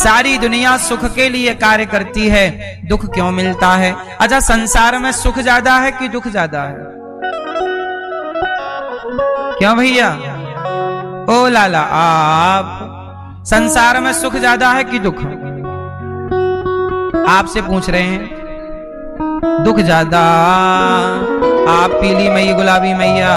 सारी दुनिया सुख के लिए कार्य करती है, दुख क्यों मिलता है? अच्छा, संसार में सुख ज्यादा है कि दुख ज्यादा है? क्यों भैया? ओ लाला, आप संसार में सुख ज्यादा है कि दुख? आपसे पूछ रहे हैं। दुख ज्यादा। आप पीली मैया, गुलाबी मैया,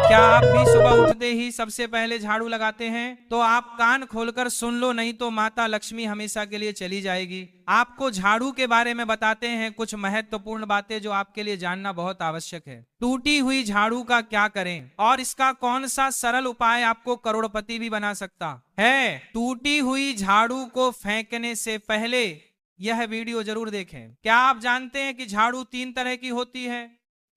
क्या आप भी सुबह उठते ही सबसे पहले झाड़ू लगाते हैं? तो आप कान खोलकर सुन लो, नहीं तो माता लक्ष्मी हमेशा के लिए चली जाएगी। आपको झाड़ू के बारे में बताते हैं कुछ महत्वपूर्ण बातें जो आपके लिए जानना बहुत आवश्यक है। टूटी हुई झाड़ू का क्या करें और इसका कौन सा सरल उपाय आपको करोड़पति भी बना सकता है। टूटी हुई झाड़ू को फेंकने से पहले यह वीडियो जरूर देखें। क्या आप जानते हैं कि झाड़ू 3 तरह की होती है?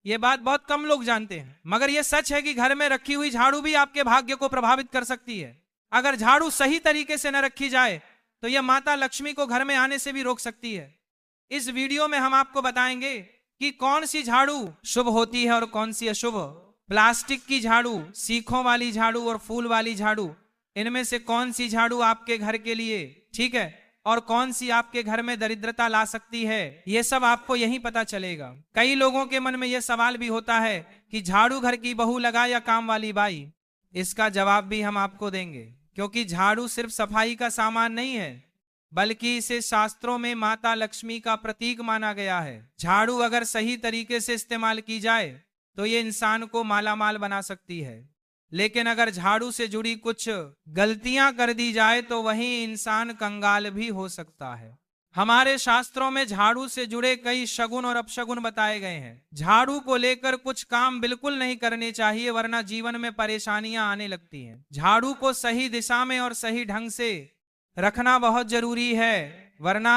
यह बात बहुत कम लोग जानते हैं, मगर यह सच है कि घर में रखी हुई झाड़ू भी आपके भाग्य को प्रभावित कर सकती है। अगर झाड़ू सही तरीके से न रखी जाए तो यह माता लक्ष्मी को घर में आने से भी रोक सकती है। इस वीडियो में हम आपको बताएंगे कि कौन सी झाड़ू शुभ होती है और कौन सी अशुभ। प्लास्टिक की झाड़ू, सीखों वाली झाड़ू और फूल वाली झाड़ू, इनमें से कौन सी झाड़ू आपके घर के लिए ठीक है और कौन सी आपके घर में दरिद्रता ला सकती है, यह सब आपको यहीं पता चलेगा। कई लोगों के मन में यह सवाल भी होता है कि झाड़ू घर की बहू लगा या काम वाली बाई। इसका जवाब भी हम आपको देंगे, क्योंकि झाड़ू सिर्फ सफाई का सामान नहीं है, बल्कि इसे शास्त्रों में माता लक्ष्मी का प्रतीक माना गया है। झाड़ू अगर सही तरीके से इस्तेमाल की जाए तो ये इंसान को मालामाल बना सकती है, लेकिन अगर झाड़ू से जुड़ी कुछ गलतियां कर दी जाए तो वही इंसान कंगाल भी हो सकता है। हमारे शास्त्रों में झाड़ू से जुड़े कई शगुन और अपशगुन बताए गए हैं। झाड़ू को लेकर कुछ काम बिल्कुल नहीं करने चाहिए, वरना जीवन में परेशानियां आने लगती हैं। झाड़ू को सही दिशा में और सही ढंग से रखना बहुत जरूरी है, वरना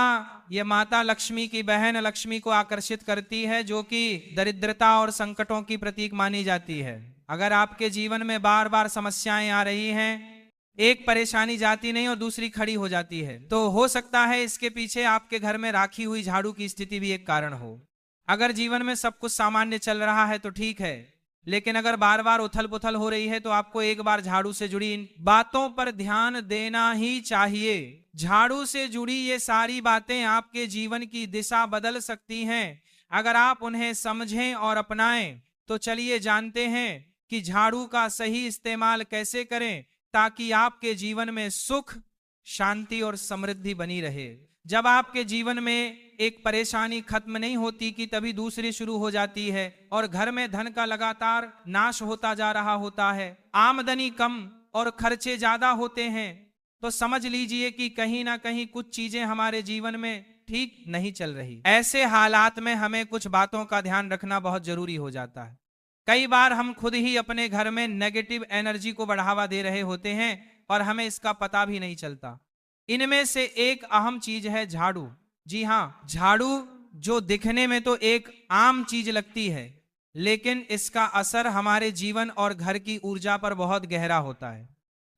यह माता लक्ष्मी की बहन लक्ष्मी को आकर्षित करती है, जो कि दरिद्रता और संकटों की प्रतीक मानी जाती है। अगर आपके जीवन में बार बार समस्याएं आ रही हैं, एक परेशानी जाती नहीं और दूसरी खड़ी हो जाती है, तो हो सकता है इसके पीछे आपके घर में राखी हुई झाड़ू की स्थिति भी एक कारण हो। अगर जीवन में सब कुछ सामान्य चल रहा है तो ठीक है, लेकिन अगर बार बार उथल पुथल हो रही है तो आपको एक बार झाड़ू से जुड़ी इन बातों पर ध्यान देना ही चाहिए। झाड़ू से जुड़ी ये सारी बातें आपके जीवन की दिशा बदल सकती हैं अगर आप उन्हें समझें और अपनाएं। तो चलिए जानते हैं कि झाड़ू का सही इस्तेमाल कैसे करें ताकि आपके जीवन में सुख, शांति और समृद्धि बनी रहे। जब आपके जीवन में एक परेशानी खत्म नहीं होती कि तभी दूसरी शुरू हो जाती है और घर में धन का लगातार नाश होता जा रहा होता है, आमदनी कम और खर्चे ज्यादा होते हैं, तो समझ लीजिए कि कहीं ना कहीं कुछ चीजें हमारे जीवन में ठीक नहीं चल रही। ऐसे हालात में हमें कुछ बातों का ध्यान रखना बहुत जरूरी हो जाता है। कई बार हम खुद ही अपने घर में नेगेटिव एनर्जी को बढ़ावा दे रहे होते हैं और हमें इसका पता भी नहीं चलता। इनमें से एक अहम चीज है झाड़ू। जी हाँ, झाड़ू जो दिखने में तो एक आम चीज लगती है, लेकिन इसका असर हमारे जीवन और घर की ऊर्जा पर बहुत गहरा होता है।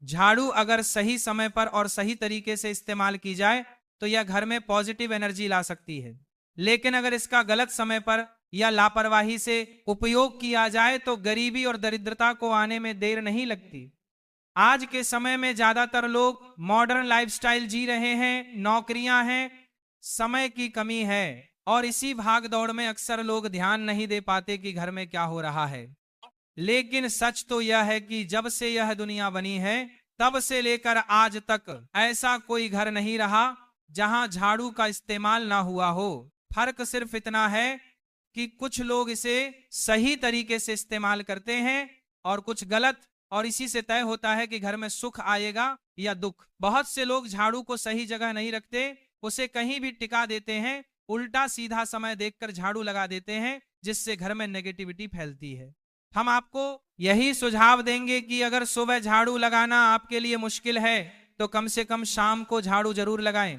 झाड़ू अगर सही समय पर और सही तरीके से इस्तेमाल की जाए तो यह घर में पॉजिटिव एनर्जी ला सकती है, लेकिन अगर इसका गलत समय पर या लापरवाही से उपयोग किया जाए तो गरीबी और दरिद्रता को आने में देर नहीं लगती। आज के समय में ज्यादातर लोग मॉडर्न लाइफस्टाइल जी रहे हैं, नौकरियां हैं, समय की कमी है और इसी भाग दौड़ में अक्सर लोग ध्यान नहीं दे पाते कि घर में क्या हो रहा है। लेकिन सच तो यह है कि जब से यह दुनिया बनी है तब से लेकर आज तक ऐसा कोई घर नहीं रहा जहां झाड़ू का इस्तेमाल ना हुआ हो। फर्क सिर्फ इतना है कि कुछ लोग इसे सही तरीके से इस्तेमाल करते हैं और कुछ गलत, और इसी से तय होता है कि घर में सुख आएगा या दुख। बहुत से लोग झाड़ू को सही जगह नहीं रखते, उसे कहीं भी टिका देते हैं, उल्टा सीधा समय देखकर झाड़ू लगा देते हैं, जिससे घर में नेगेटिविटी फैलती है। हम आपको यही सुझाव देंगे कि अगर सुबह झाड़ू लगाना आपके लिए मुश्किल है तो कम से कम शाम को झाड़ू जरूर लगाएं।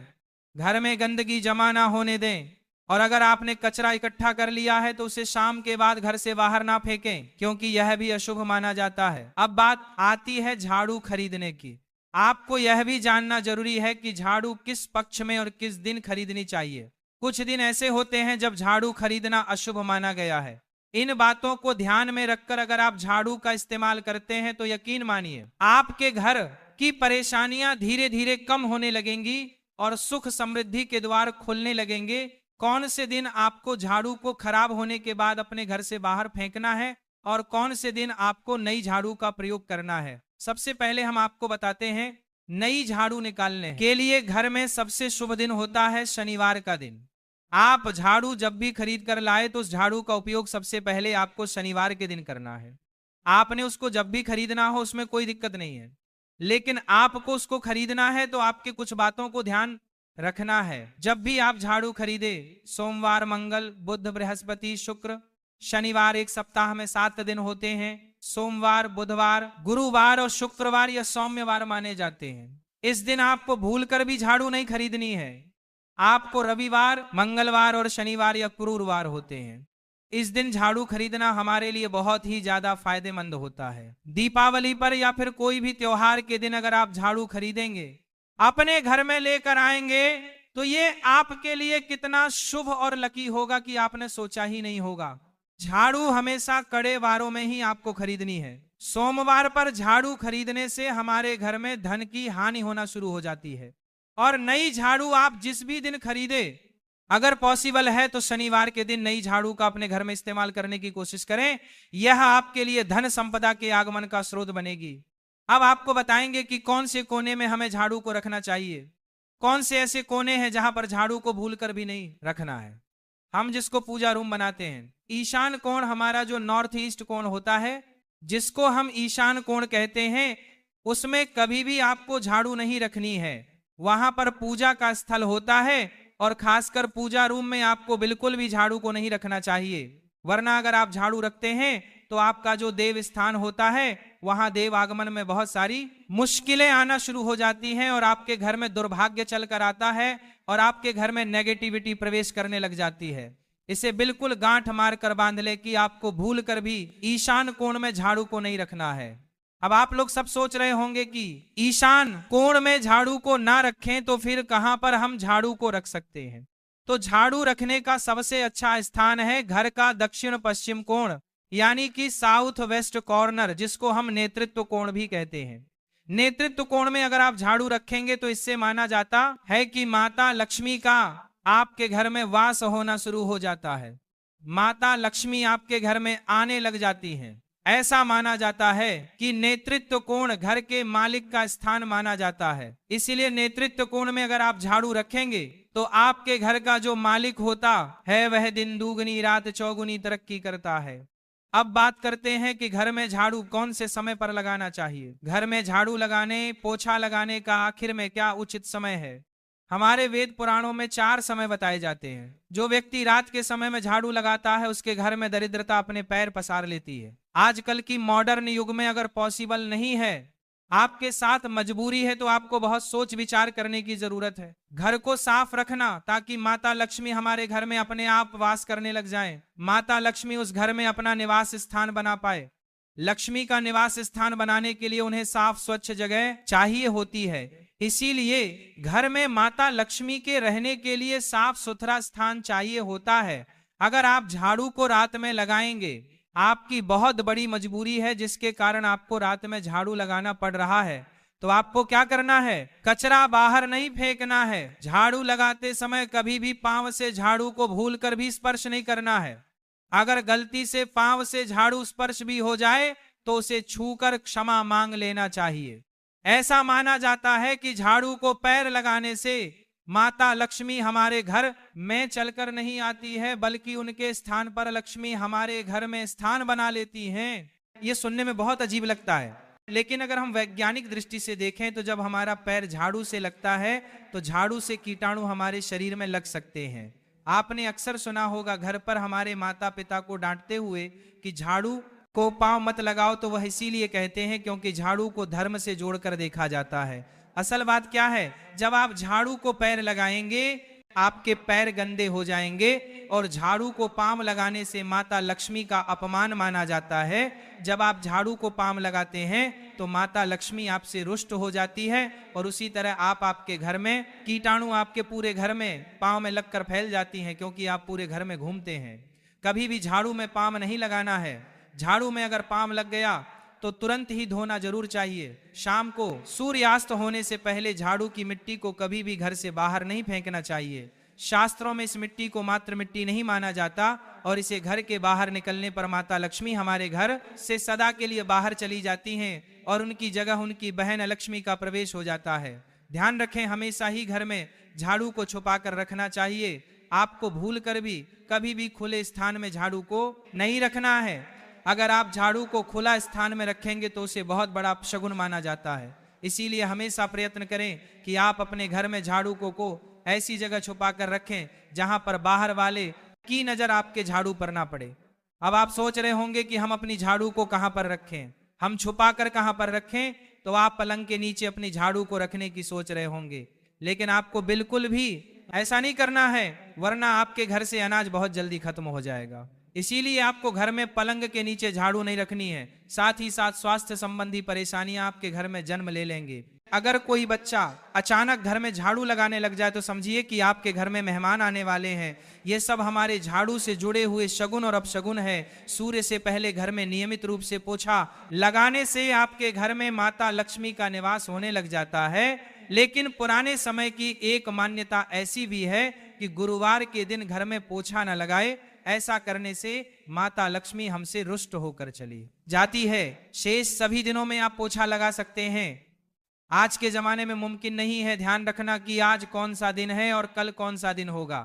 घर में गंदगी जमा ना होने दें, और अगर आपने कचरा इकट्ठा कर लिया है तो उसे शाम के बाद घर से बाहर ना फेंकें, क्योंकि यह भी अशुभ माना जाता है। अब बात आती है झाड़ू खरीदने की। आपको यह भी जानना जरूरी है कि झाड़ू किस पक्ष में और किस दिन खरीदनी चाहिए। कुछ दिन ऐसे होते हैं जब झाड़ू खरीदना अशुभ माना गया है। इन बातों को ध्यान में रखकर अगर आप झाड़ू का इस्तेमाल करते हैं तो यकीन मानिए आपके घर की परेशानियां धीरे धीरे कम होने लगेंगी और सुख समृद्धि के द्वार खुलने लगेंगे। कौन से दिन आपको झाड़ू को खराब होने के बाद अपने घर से बाहर फेंकना है और कौन से दिन आपको नई झाड़ू का प्रयोग करना है। सबसे पहले हम आपको बताते हैं, नई झाड़ू निकालने के लिए घर में सबसे शुभ दिन होता है शनिवार का दिन। आप झाड़ू जब भी खरीद कर लाए तो उस झाड़ू का उपयोग सबसे पहले आपको शनिवार के दिन करना है। आपने उसको जब भी खरीदना हो उसमें कोई दिक्कत नहीं है, लेकिन आपको उसको खरीदना है तो आपके कुछ बातों को ध्यान रखना है। जब भी आप झाड़ू खरीदे, सोमवार, मंगल, बुध, बृहस्पति, शुक्र, शनिवार, एक सप्ताह में 7 दिन होते हैं। सोमवार, बुधवार, गुरुवार और शुक्रवार या सौम्यवार माने जाते हैं। इस दिन आपको भूलकर भी झाड़ू नहीं खरीदनी है। आपको रविवार, मंगलवार और शनिवार या गुरुवार होते हैं। इस दिन झाड़ू खरीदना हमारे लिए बहुत ही ज्यादा फायदेमंद होता है। दीपावली पर या फिर कोई भी त्योहार के दिन अगर आप झाड़ू खरीदेंगे, अपने घर में लेकर आएंगे, तो ये आपके लिए कितना शुभ और लकी होगा कि आपने सोचा ही नहीं होगा। झाड़ू हमेशा कड़े वारों में ही आपको खरीदनी है। सोमवार पर झाड़ू खरीदने से हमारे घर में धन की हानि होना शुरू हो जाती है। और नई झाड़ू आप जिस भी दिन खरीदे, अगर पॉसिबल है तो शनिवार के दिन नई झाड़ू का अपने घर में इस्तेमाल करने की कोशिश करें। यह आपके लिए धन संपदा के आगमन का स्रोत बनेगी। अब आपको बताएंगे कि कौन से कोने में हमें झाड़ू को रखना चाहिए, कौन से ऐसे कोने हैं जहां पर झाड़ू को भूलकर भी नहीं रखना है। हम जिसको पूजा रूम बनाते हैं, ईशान कोण हमारा जो नॉर्थ ईस्ट कोण होता है, जिसको हम ईशान कोण कहते हैं, उसमें कभी भी आपको झाड़ू नहीं रखनी है। वहां पर पूजा का स्थल होता है और खासकर पूजा रूम में आपको बिल्कुल भी झाड़ू को नहीं रखना चाहिए, वरना अगर आप झाड़ू रखते हैं तो आपका जो देव स्थान होता है वहां देव आगमन में बहुत सारी मुश्किलें आना शुरू हो जाती हैं और आपके घर में दुर्भाग्य चल कर आता है और आपके घर में नेगेटिविटी प्रवेश करने लग जाती है। इसे बिल्कुल गांठ मार कर बांध ले कि आपको भूल कर भी ईशान कोण में झाड़ू को नहीं रखना है। अब आप लोग सब सोच रहे होंगे कि ईशान कोण में झाड़ू को ना रखें तो फिर कहां पर हम झाड़ू को रख सकते हैं। तो झाड़ू रखने का सबसे अच्छा स्थान है घर का दक्षिण पश्चिम कोण, यानी कि साउथ वेस्ट कॉर्नर, जिसको हम नेतृत्व कोण भी कहते हैं। नेतृत्व कोण में अगर आप झाड़ू रखेंगे तो इससे माना जाता है कि माता लक्ष्मी का आपके घर में वास होना शुरू हो जाता है। माता लक्ष्मी आपके घर में आने लग जाती हैं। ऐसा माना जाता है कि नेतृत्व कोण घर के मालिक का स्थान माना जाता है। इसीलिए नेतृत्व कोण में अगर आप झाड़ू रखेंगे तो आपके घर का जो मालिक होता है वह दिन दुगनी रात चौगुनी तरक्की करता है। अब बात करते हैं कि घर में झाड़ू कौन से समय पर लगाना चाहिए। घर में झाड़ू लगाने, पोछा लगाने का आखिर में क्या उचित समय है। हमारे वेद पुराणों में 4 समय बताए जाते हैं। जो व्यक्ति रात के समय में झाड़ू लगाता है उसके घर में दरिद्रता अपने पैर पसार लेती है। आजकल की मॉडर्न युग में अगर पॉसिबल नहीं है, आपके साथ मजबूरी है, तो आपको बहुत सोच विचार करने की जरूरत है। घर को साफ रखना ताकि माता लक्ष्मी हमारे घर में अपने आप वास करने लग जाएं। माता लक्ष्मी उस घर में अपना निवास स्थान बना पाए। लक्ष्मी का निवास स्थान बनाने के लिए उन्हें साफ स्वच्छ जगह चाहिए होती है। इसीलिए घर में माता लक्ष्मी के रहने के लिए साफ सुथरा स्थान चाहिए होता है। अगर आप झाड़ू को रात में लगाएंगे, आपकी बहुत बड़ी मजबूरी है जिसके कारण आपको रात में झाड़ू लगाना पड़ रहा है, तो आपको क्या करना है, कचरा बाहर नहीं फेंकना है। झाड़ू लगाते समय कभी भी पांव से झाड़ू को भूलकर भी स्पर्श नहीं करना है। अगर गलती से पांव से झाड़ू स्पर्श भी हो जाए तो उसे छूकर क्षमा मांग लेना चाहिए। ऐसा माना जाता है कि झाड़ू को पैर लगाने से माता लक्ष्मी हमारे घर में चलकर नहीं आती है, बल्कि उनके स्थान पर लक्ष्मी हमारे घर में स्थान बना लेती हैं। ये सुनने में बहुत अजीब लगता है, लेकिन अगर हम वैज्ञानिक दृष्टि से देखें तो जब हमारा पैर झाड़ू से लगता है तो झाड़ू से कीटाणु हमारे शरीर में लग सकते हैं। आपने अक्सर सुना होगा घर पर हमारे माता पिता को डांटते हुए कि झाड़ू को पांव मत लगाओ, तो वह इसीलिए कहते हैं क्योंकि झाड़ू को धर्म से जोड़कर देखा जाता है। असल बात क्या है, जब आप झाड़ू को पैर लगाएंगे आपके पैर गंदे हो जाएंगे और झाड़ू को पांव लगाने से माता लक्ष्मी का अपमान माना जाता है। जब आप झाड़ू को पांव लगाते हैं तो माता लक्ष्मी आपसे रुष्ट हो जाती है और उसी तरह आपके घर में कीटाणु आपके पूरे घर में पांव में लगकर फैल जाती हैं, क्योंकि आप पूरे घर में घूमते हैं। कभी भी झाड़ू में पांव नहीं लगाना है। झाड़ू में अगर पांव लग गया तो तुरंत ही धोना जरूर चाहिए। शाम को सूर्यास्त होने से पहले झाड़ू की मिट्टी को कभी भी घर से बाहर नहीं फेंकना चाहिए। शास्त्रों में इस मिट्टी को मात्र मिट्टी नहीं माना जाता और इसे घर के बाहर निकलने पर माता लक्ष्मी हमारे घर से सदा के लिए बाहर चली जाती हैं और उनकी जगह उनकी बहन लक्ष्मी का प्रवेश हो जाता है। ध्यान रखें, हमेशा ही घर में झाड़ू को छुपा कर रखना चाहिए। आपको भूल कर भी कभी भी खुले स्थान में झाड़ू को नहीं रखना है। अगर आप झाड़ू को खुला स्थान में रखेंगे तो उसे बहुत बड़ा अपशगुन माना जाता है। इसीलिए हमेशा प्रयत्न करें कि आप अपने घर में झाड़ू को ऐसी जगह छुपा कर रखें जहां पर बाहर वाले की नजर आपके झाड़ू पर ना पड़े। अब आप सोच रहे होंगे कि हम अपनी झाड़ू को कहां पर रखें, हम छुपा कर कहां पर रखें, तो आप पलंग के नीचे अपनी झाड़ू को रखने की सोच रहे होंगे। लेकिन आपको बिल्कुल भी ऐसा नहीं करना है, वरना आपके घर से अनाज बहुत जल्दी खत्म हो जाएगा। इसीलिए आपको घर में पलंग के नीचे झाड़ू नहीं रखनी है। साथ ही साथ स्वास्थ्य संबंधी परेशानियां आपके घर में जन्म ले लेंगे। अगर कोई बच्चा अचानक घर में झाड़ू लगाने लग जाए तो समझिए कि आपके घर में मेहमान आने वाले हैं। ये सब हमारे झाड़ू से जुड़े हुए शगुन और अपशगुन है। सूर्य से पहले घर में नियमित रूप से पोछा लगाने से आपके घर में माता लक्ष्मी का निवास होने लग जाता है। लेकिन पुराने समय की एक मान्यता ऐसी भी है कि गुरुवार के दिन घर में पोछा न लगाए, ऐसा करने से माता लक्ष्मी हमसे रुष्ट होकर चली जाती है। शेष सभी दिनों में आप पोछा लगा सकते हैं। आज के जमाने में मुमकिन नहीं है ध्यान रखना कि आज कौन सा दिन है और कल कौन सा दिन होगा।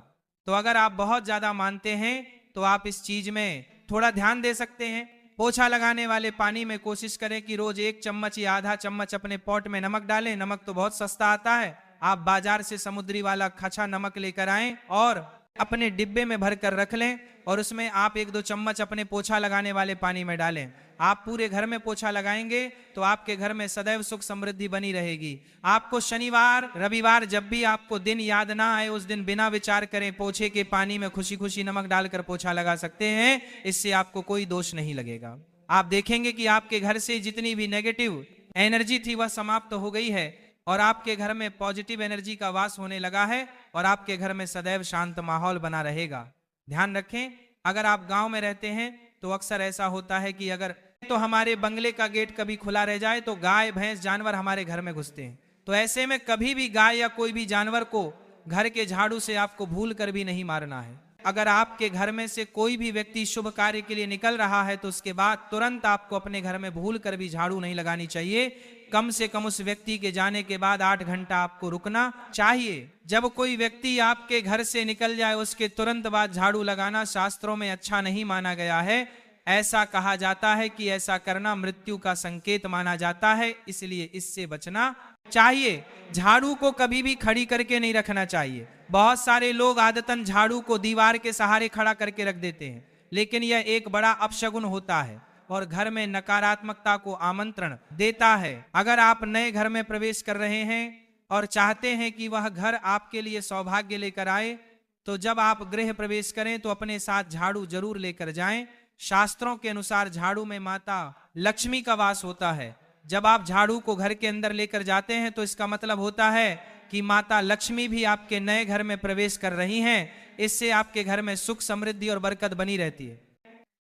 तो अगर आप बहुत ज्यादा मानते हैं तो आप इस चीज में थोड़ा ध्यान दे सकते हैं। पोछा लगाने वाले पानी में कोशिश करें कि रोज 1 चम्मच या आधा चम्मच अपने पॉट में नमक डालें। नमक तो बहुत सस्ता आता है, आप बाजार से समुद्री वाला खचा नमक लेकर आएं और अपने डिब्बे में भर कर रख लें और उसमें आप 1-2 चम्मच अपने पोछा लगाने वाले पानी में डालें। आप पूरे घर में पोछा लगाएंगे तो आपके घर में सदैव सुख समृद्धि बनी रहेगी। आपको शनिवार रविवार जब भी आपको दिन याद ना आए उस दिन बिना विचार करें पोछे के पानी में खुशी खुशी नमक डालकर पोछा लगा सकते हैं। इससे आपको कोई दोष नहीं लगेगा। आप देखेंगे कि आपके घर से जितनी भी नेगेटिव एनर्जी थी वह समाप्त हो गई है और आपके घर में पॉजिटिव एनर्जी का वास होने लगा है और आपके घर में सदैव शांत माहौल बना रहेगा। ध्यान रखें, अगर आप गांव में रहते हैं तो अक्सर ऐसा होता है कि अगर तो हमारे बंगले का गेट कभी खुला रह जाए तो गाय भैंस जानवर हमारे घर में घुसते हैं। तो ऐसे में कभी भी गाय या कोई भी जानवर को घर के झाड़ू से आपको भूल कर भी नहीं मारना है। अगर आपके घर में से कोई भी व्यक्ति शुभ कार्य के लिए निकल रहा है तो उसके बाद तुरंत आपको अपने घर में भूल कर भी झाड़ू नहीं लगानी चाहिए। कम से कम उस व्यक्ति के जाने के बाद 8 घंटा आपको रुकना चाहिए। जब कोई व्यक्ति आपके घर से निकल जाए उसके तुरंत बाद झाड़ू लगाना शास्त्रों में अच्छा नहीं माना गया है। ऐसा कहा जाता है कि ऐसा करना मृत्यु का संकेत माना जाता है, इसलिए इससे बचना चाहिए। झाड़ू को कभी भी खड़ी करके नहीं रखना चाहिए। बहुत सारे लोग आदतन झाड़ू को दीवार के सहारे खड़ा करके रख देते हैं, लेकिन यह एक बड़ा अपशगुन होता है और घर में नकारात्मकता को आमंत्रण देता है। अगर आप नए घर में प्रवेश कर रहे हैं और चाहते हैं कि वह घर आपके लिए सौभाग्य लेकर आए, तो जब आप गृह प्रवेश करें तो अपने साथ झाड़ू जरूर लेकर जाएं। शास्त्रों के अनुसार झाड़ू में माता लक्ष्मी का वास होता है। जब आप झाड़ू को घर के अंदर लेकर जाते हैं तो इसका मतलब होता है कि माता लक्ष्मी भी आपके नए घर में प्रवेश कर रही हैं। इससे आपके घर में सुख समृद्धि और बरकत बनी रहती है।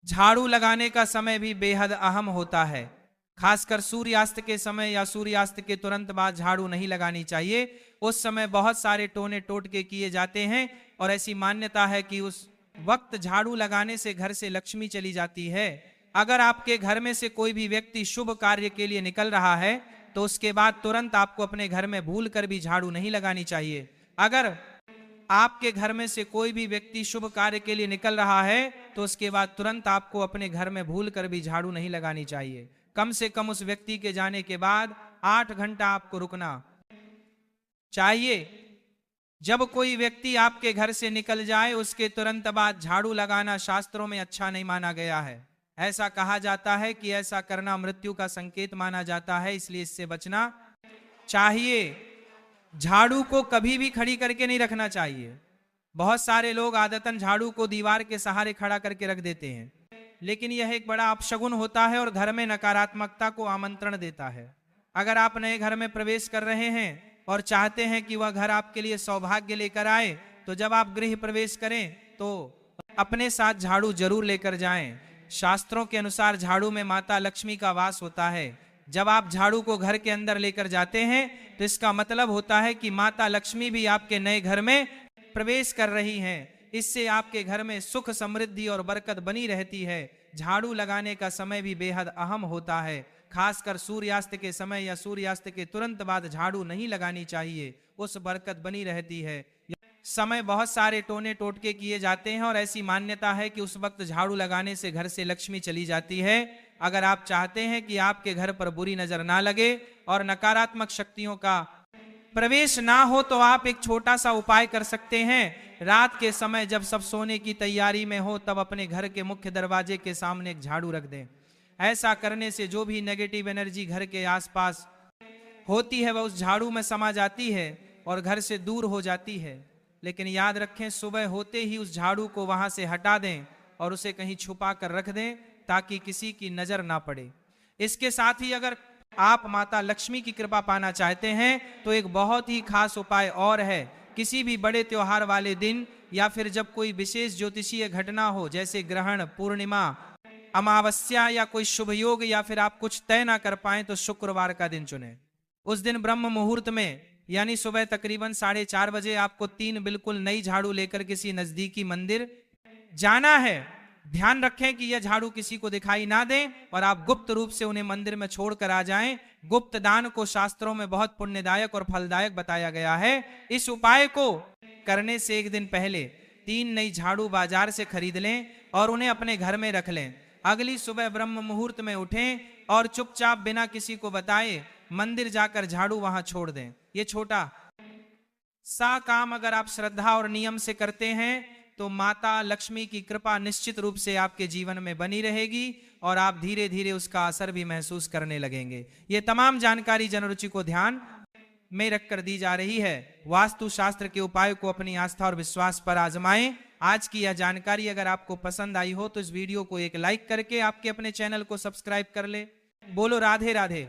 झाड़ू लगाने का समय भी बेहद अहम होता है। खासकर सूर्यास्त के समय या सूर्यास्त के तुरंत बाद झाड़ू नहीं लगानी चाहिए। उस समय बहुत सारे टोने टोटके किए जाते हैं और ऐसी मान्यता है कि उस वक्त झाड़ू लगाने से घर से लक्ष्मी चली जाती है। अगर आपके घर में से कोई भी व्यक्ति शुभ कार्य के लिए निकल रहा है तो उसके बाद तुरंत आपको अपने घर में भूल कर भी झाड़ू नहीं लगानी चाहिए। अगर आपके घर में से कोई भी व्यक्ति शुभ कार्य के लिए निकल रहा है तो उसके बाद तुरंत आपको अपने घर में भूल कर भी झाड़ू नहीं लगानी चाहिए। कम से कम उस व्यक्ति के जाने के बाद 8 घंटा आपको रुकना चाहिए। जब कोई व्यक्ति आपके घर से निकल जाए उसके तुरंत बाद झाड़ू लगाना शास्त्रों में अच्छा नहीं माना गया है। ऐसा कहा जाता है कि ऐसा करना मृत्यु का संकेत माना जाता है, इसलिए इससे बचना चाहिए। झाड़ू को कभी भी खड़ी करके नहीं रखना चाहिए। बहुत सारे लोग आदतन झाड़ू को दीवार के सहारे खड़ा करके रख देते हैं, लेकिन यह एक बड़ा अपशगुन होता है और घर में नकारात्मकता को आमंत्रण देता है। अगर आप नए घर में प्रवेश कर रहे हैं और चाहते हैं कि वह घर आपके लिए सौभाग्य लेकर आए, तो जब आप गृह प्रवेश करें तो अपने साथ झाड़ू जरूर लेकर जाएं। शास्त्रों के अनुसार झाड़ू में माता लक्ष्मी का वास होता है। जब आप झाड़ू को घर के अंदर लेकर जाते हैं तो इसका मतलब होता है कि माता लक्ष्मी भी आपके नए घर में प्रवेश कर रही हैं। इससे आपके घर में सुख समृद्धि और बरकत बनी रहती है। झाड़ू लगाने का समय भी बेहद अहम होता है। खासकर सूर्यास्त के समय या सूर्यास्त के तुरंत बाद झाड़ू नहीं लगानी चाहिए, उस बरकत बनी रहती है। समय बहुत सारे टोने टोटके किए जाते हैं और ऐसी मान्यता है कि उस वक्त झाड़ू लगाने से घर से लक्ष्मी चली जाती है। अगर आप चाहते हैं कि आपके घर पर बुरी नजर ना लगे और नकारात्मक शक्तियों का प्रवेश ना हो तो आप एक छोटा सा उपाय कर सकते हैं। रात के समय जब सब सोने की तैयारी में हो तब अपने घर के मुख्य दरवाजे के सामने एक झाड़ू रख दें। ऐसा करने से जो भी नेगेटिव एनर्जी घर के आसपास होती है वह उस झाड़ू में समा जाती है और घर से दूर हो जाती है। लेकिन याद रखें, सुबह होते ही उस झाड़ू को वहां से हटा दें और उसे कहीं छुपा कर रख दें ताकि किसी की नजर ना पड़े। इसके साथ ही अगर आप माता लक्ष्मी की कृपा पाना चाहते हैं तो एक बहुत ही खास उपाय और है। किसी भी बड़े त्योहार वाले दिन या फिर जब कोई विशेष ज्योतिषीय घटना हो, जैसे ग्रहण, पूर्णिमा, अमावस्या या कोई शुभ योग, या फिर आप कुछ तय ना कर पाए तो शुक्रवार का दिन चुनें। उस दिन ब्रह्म मुहूर्त में यानी सुबह तकरीबन 4:30 बजे आपको 3 बिल्कुल नई झाड़ू लेकर किसी नजदीकी मंदिर जाना है। ध्यान रखें कि यह झाड़ू किसी को दिखाई ना दें और आप गुप्त रूप से उन्हें मंदिर में छोड़कर आ जाएं। गुप्त दान को शास्त्रों में बहुत पुण्यदायक और फलदायक बताया गया है। इस उपाय को करने से एक दिन पहले 3 नई झाड़ू बाजार से खरीद लें और उन्हें अपने घर में रख लें। अगली सुबह ब्रह्म मुहूर्त में उठें और चुपचाप बिना किसी को बताए मंदिर जाकर झाड़ू वहां छोड़ दें। ये छोटा सा काम अगर आप श्रद्धा और नियम से करते हैं तो माता लक्ष्मी की कृपा निश्चित रूप से आपके जीवन में बनी रहेगी और आप धीरे धीरे उसका असर भी महसूस करने लगेंगे। ये तमाम जानकारी जनरुचि को ध्यान में रखकर दी जा रही है। वास्तु शास्त्र के उपाय को अपनी आस्था और विश्वास पर आजमाएं। आज की यह जानकारी अगर आपको पसंद आई हो तो इस वीडियो को एक लाइक करके आपके अपने चैनल को सब्सक्राइब कर ले। बोलो राधे राधे।